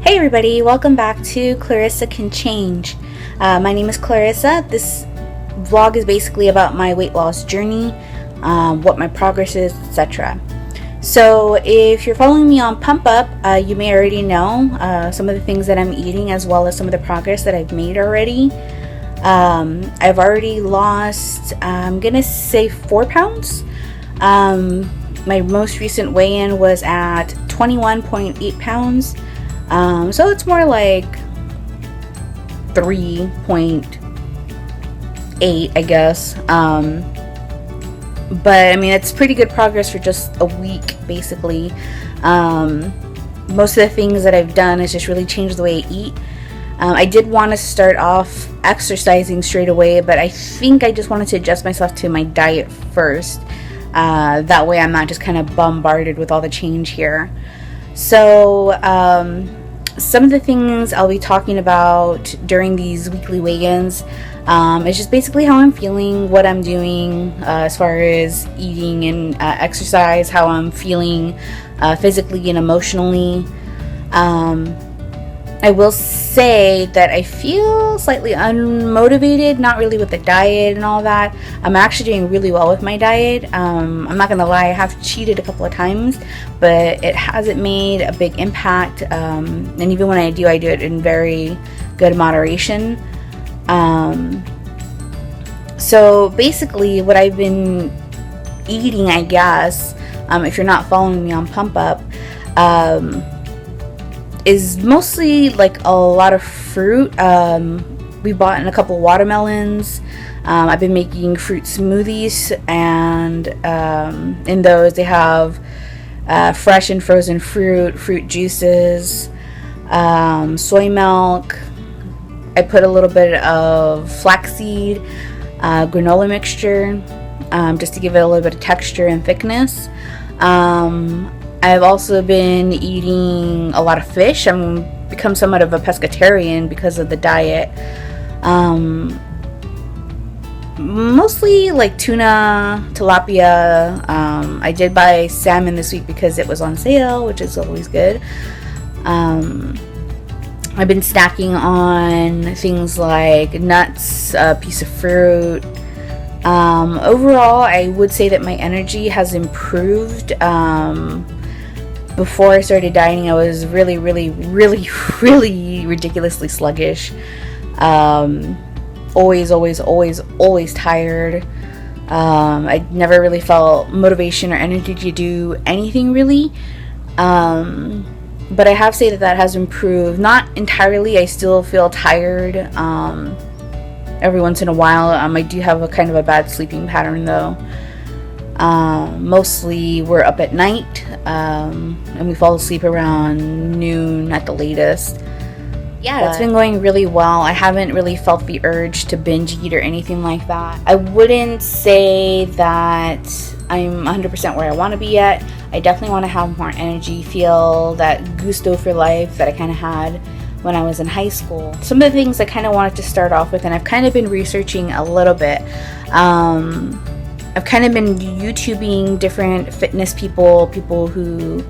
Hey everybody, welcome back to Clarissa Can Change. My name is Clarissa. This vlog is basically about my weight loss journey, what my progress is, etc. So if you're following me on Pump Up, you may already know some of the things that I'm eating as well as some of the progress that I've made already. I've already lost, I'm gonna say 4 pounds. My most recent weigh-in was at 21.8 pounds. So it's more like 3.8, I guess. But I mean, it's pretty good progress for just a week, basically. Most of the things that I've done is just really changed the way I eat. I did want to start off exercising straight away, but I think I just wanted to adjust myself to my diet first. That way I'm not just kind of bombarded with all the change here. So, some of the things I'll be talking about during these weekly weigh-ins is just basically how I'm feeling, what I'm doing as far as eating and exercise, how I'm feeling physically and emotionally. I will say that I feel slightly unmotivated, not really with the diet and all that. I'm actually doing really well with my diet. I'm not gonna lie, I have cheated a couple of times, but it hasn't made a big impact. And even when I do it in very good moderation. So basically what I've been eating, I guess, if you're not following me on Pump Up, is mostly like a lot of fruit. We bought in a couple watermelons. I've been making fruit smoothies, and in those they have fresh and frozen fruit juices, soy milk. I put a little bit of flaxseed, granola mixture, just to give it a little bit of texture and thickness. I've also been eating a lot of fish. I'm become somewhat of a pescatarian because of the diet. Mostly like tuna, tilapia. I did buy salmon this week because it was on sale, which is always good. I've been snacking on things like nuts, a piece of fruit. Overall, I would say that my energy has improved. Before I started dieting, I was really ridiculously sluggish. Always tired. I never really felt motivation or energy to do anything really. But I have to say that has improved. Not entirely. I still feel tired every once in a while. I do have a kind of a bad sleeping pattern though. Mostly we're up at night, and we fall asleep around noon at the latest. Yeah, it's been going really well. I haven't really felt the urge to binge eat or anything like that. I wouldn't say that I'm 100% where I want to be yet. I definitely want to have more energy, feel that gusto for life that I kind of had when I was in high school. Some of the things I kind of wanted to start off with, and I've kind of been researching a little bit. I've kind of been YouTubing different fitness people who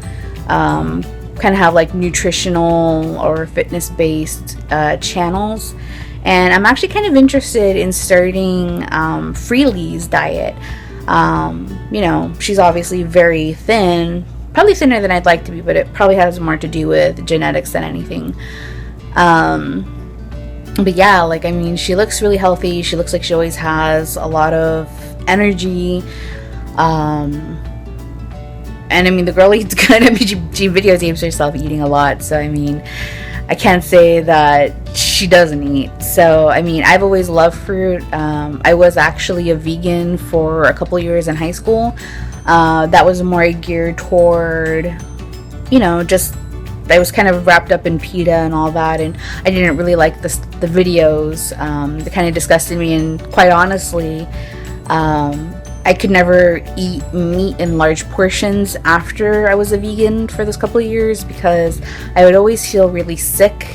kind of have like nutritional or fitness based channels, and I'm actually kind of interested in starting Freely's diet. You know, she's obviously very thin, probably thinner than I'd like to be, but it probably has more to do with genetics than anything. But yeah, like, I mean, she looks really healthy. She looks like she always has a lot of energy. And I mean, the girl eats good. I mean, she videotapes herself eating a lot. So, I mean, I can't say that she doesn't eat. So, I mean, I've always loved fruit. I was actually a vegan for a couple years in high school. That was more geared toward, you know, just, I was kind of wrapped up in PETA and all that, and I didn't really like the videos. They kind of disgusted me, and quite honestly, I could never eat meat in large portions after I was a vegan for those couple of years because I would always feel really sick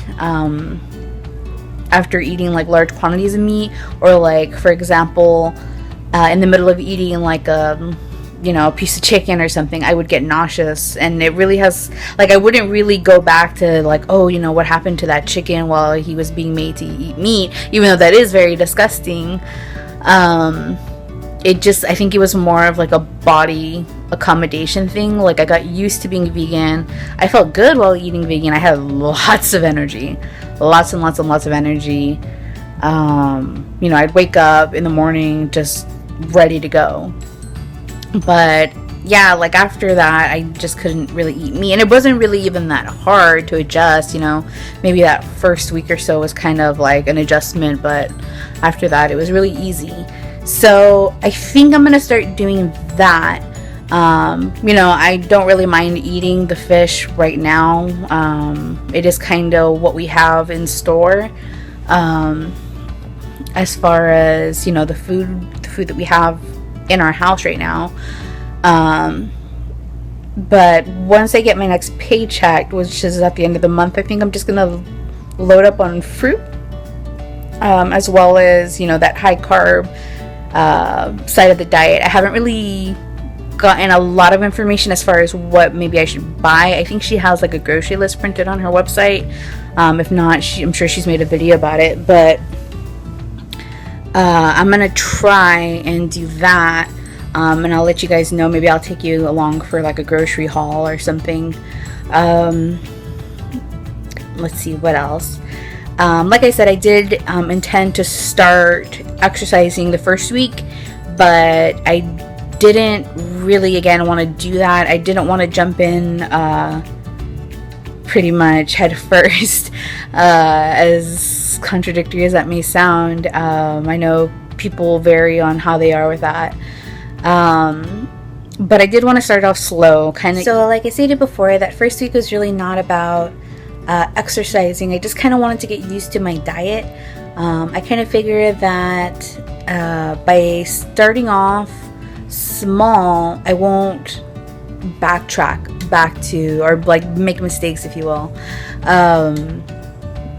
after eating like large quantities of meat, or like, for example, in the middle of eating like a piece of chicken or something, I would get nauseous. And it really has, like, I wouldn't really go back to, like, oh, what happened to that chicken while he was being made to eat meat, even though that is very disgusting. I think it was more of like a body accommodation thing. Like, I got used to being vegan. I felt good while eating vegan. I had lots of energy, lots and lots and lots of energy. I'd wake up in the morning just ready to go. But yeah, like, after that, I just couldn't really eat meat. And it wasn't really even that hard to adjust, maybe that first week or so was kind of like an adjustment, but after that, it was really easy. So I think I'm going to start doing that. I don't really mind eating the fish right now. It is kind of what we have in store. As far as, the food that we have in our house right now. But once I get my next paycheck, which is at the end of the month, I think I'm just gonna load up on fruit, as well as, that high carb side of the diet. I haven't really gotten a lot of information as far as what maybe I should buy. I think she has like a grocery list printed on her website. If not, I'm sure she's made a video about it, but I'm gonna try and do that, and I'll let you guys know. Maybe I'll take you along for like a grocery haul or something. Let's see what else. Like I said, I did intend to start exercising the first week, but I didn't really, again, want to do that. I didn't want to jump in pretty much head first, as contradictory as that may sound. I know people vary on how they are with that, but I did want to start off slow, kind of. So like I stated before, that first week was really not about exercising. I just kind of wanted to get used to my diet. I kind of figured that by starting off small, I won't backtrack back to, or like make mistakes, if you will.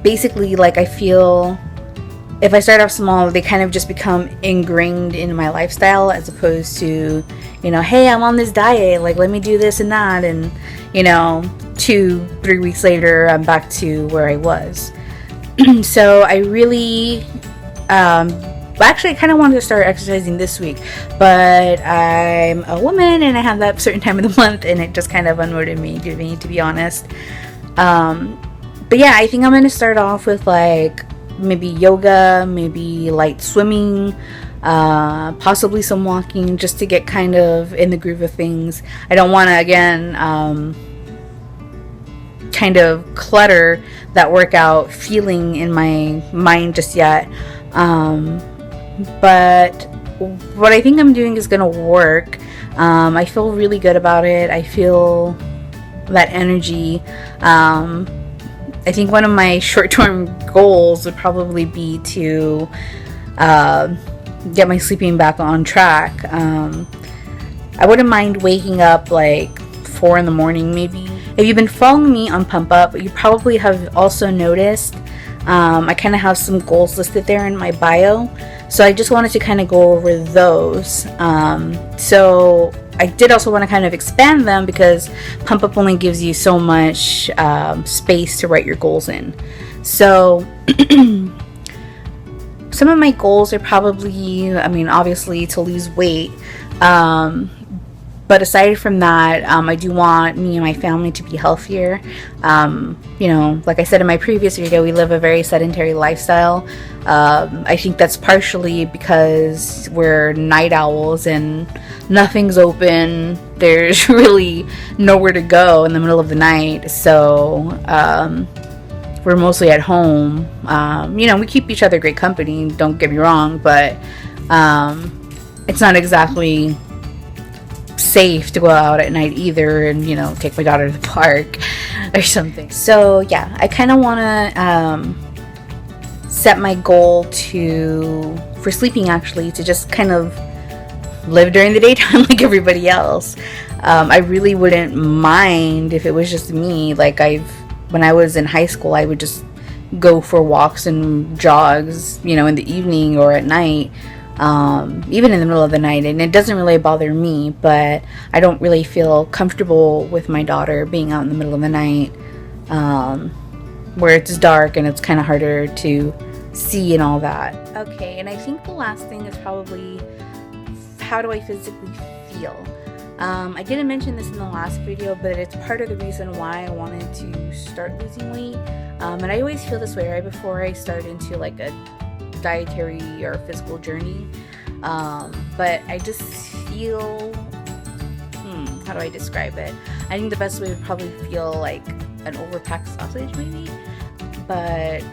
Basically, like, I feel if I start off small, they kind of just become ingrained in my lifestyle, as opposed to, hey, I'm on this diet, like, let me do this and that, and 2-3 weeks later, I'm back to where I was. So I really, actually, I kind of wanted to start exercising this week, but I'm a woman and I have that certain time of the month, and it just kind of unmotivated me, to be honest. But yeah, I think I'm going to start off with like maybe yoga, maybe light swimming, possibly some walking, just to get kind of in the groove of things. I don't want to, again, kind of clutter that workout feeling in my mind just yet. But what I think I'm doing is going to work. I feel really good about it. I feel that energy. I think one of my short-term goals would probably be to get my sleeping back on track. I wouldn't mind waking up like 4 in the morning maybe. If you've been following me on Pump Up, you probably have also noticed I kind of have some goals listed there in my bio. So I just wanted to kind of go over those. So I did also want to kind of expand them, because Pump Up only gives you so much space to write your goals in. So some of my goals are probably, obviously to lose weight. But aside from that, I do want me and my family to be healthier. Like I said in my previous video, we live a very sedentary lifestyle. I think that's partially because we're night owls and nothing's open. There's really nowhere to go in the middle of the night. So we're mostly at home. We keep each other great company, don't get me wrong, but it's not exactly safe to go out at night either, and take my daughter to the park or something. So yeah, I kind of want to set my goal for sleeping, actually, to just kind of live during the daytime like everybody else. I really wouldn't mind if it was just me. Like, when I was in high school, I would just go for walks and jogs, in the evening or at night. even in the middle of the night. And it doesn't really bother me, but I don't really feel comfortable with my daughter being out in the middle of the night, where it's dark and it's kind of harder to see and all that. Okay, and I think the last thing is probably, how do I physically feel? I didn't mention this in the last video, but it's part of the reason why I wanted to start losing weight. And I always feel this way right before I start into like a dietary or physical journey. But I just feel, how do I describe it? I think the best way would probably feel like an overpacked sausage maybe. But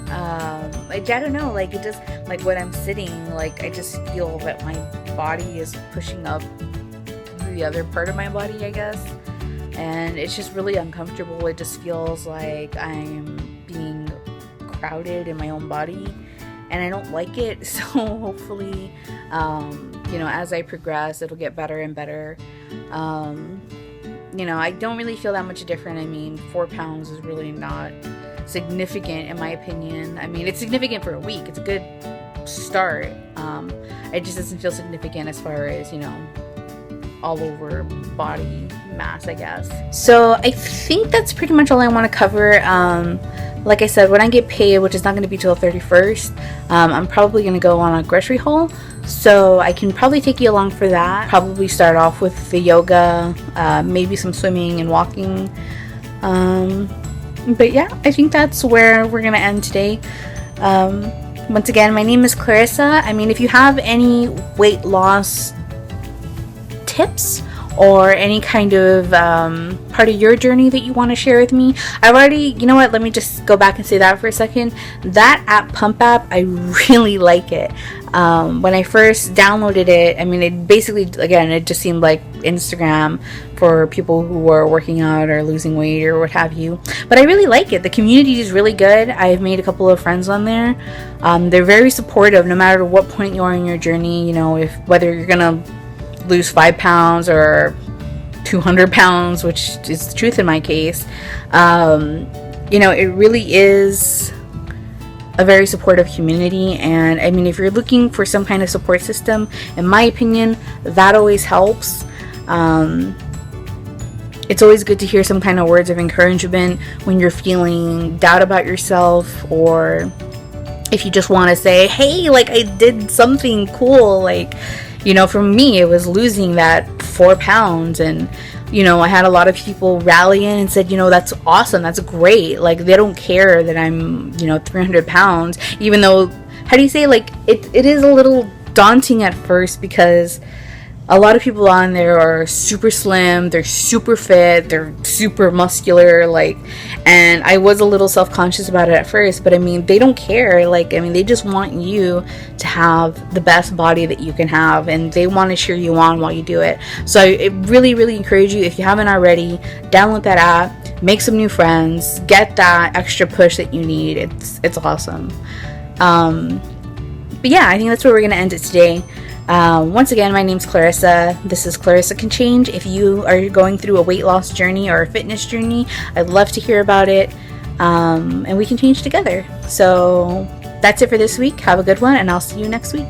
I don't know, like it just, like when I'm sitting, like I just feel that my body is pushing up the other part of my body, I guess, and it's just really uncomfortable. It just feels like I'm being crowded in my own body, and I don't like it. So hopefully, you know, as I progress, it'll get better and better. You know, I don't really feel that much different. I mean, 4 pounds is really not significant in my opinion. I mean, it's significant for a week. It's a good start. It just doesn't feel significant as far as, you know, all over body mass, I guess. So I think that's pretty much all I want to cover. Like I said, when I get paid, which is not going to be till the 31st, I'm probably going to go on a grocery haul, so I can probably take you along for that. Probably start off with the yoga, maybe some swimming and walking. But yeah, I think that's where we're going to end today. Once again, my name is Clarissa. I mean, if you have any weight loss tips or any kind of part of your journey that you want to share with me, I've already, you know what, let me just go back and say that for a second. That app, Pump App, I really like it. When I first downloaded it, I mean, it basically, again, it just seemed like Instagram for people who are working out or losing weight or what have you. But I really like it. The community is really good. I've made a couple of friends on there. They're very supportive no matter what point you are in your journey. You know, if whether you're gonna lose 5 pounds or 200 pounds, which is the truth in my case, you know, it really is a very supportive community. And I mean, if you're looking for some kind of support system, in my opinion, that always helps. It's always good to hear some kind of words of encouragement when you're feeling doubt about yourself, or if you just want to say, hey, like I did something cool. Like, you know, for me, it was losing that 4 pounds, and you know, I had a lot of people rally in and said, you know, that's awesome, that's great. Like, they don't care that I'm, you know, 300 pounds, even though, how do you say, like, it is a little daunting at first, because a lot of people on there are super slim, they're super fit, they're super muscular, like, and I was a little self-conscious about it at first, but I mean, they don't care. Like, I mean, they just want you to have the best body that you can have, and they want to cheer you on while you do it. So I really, really encourage you, if you haven't already, download that app, make some new friends, get that extra push that you need. It's awesome. But yeah, I think that's where we're going to end it today. Once again, my name's Clarissa. This is Clarissa Can Change. If you are going through a weight loss journey or a fitness journey, I'd love to hear about it, and we can change together. So that's it for this week. Have a good one, and I'll see you next week.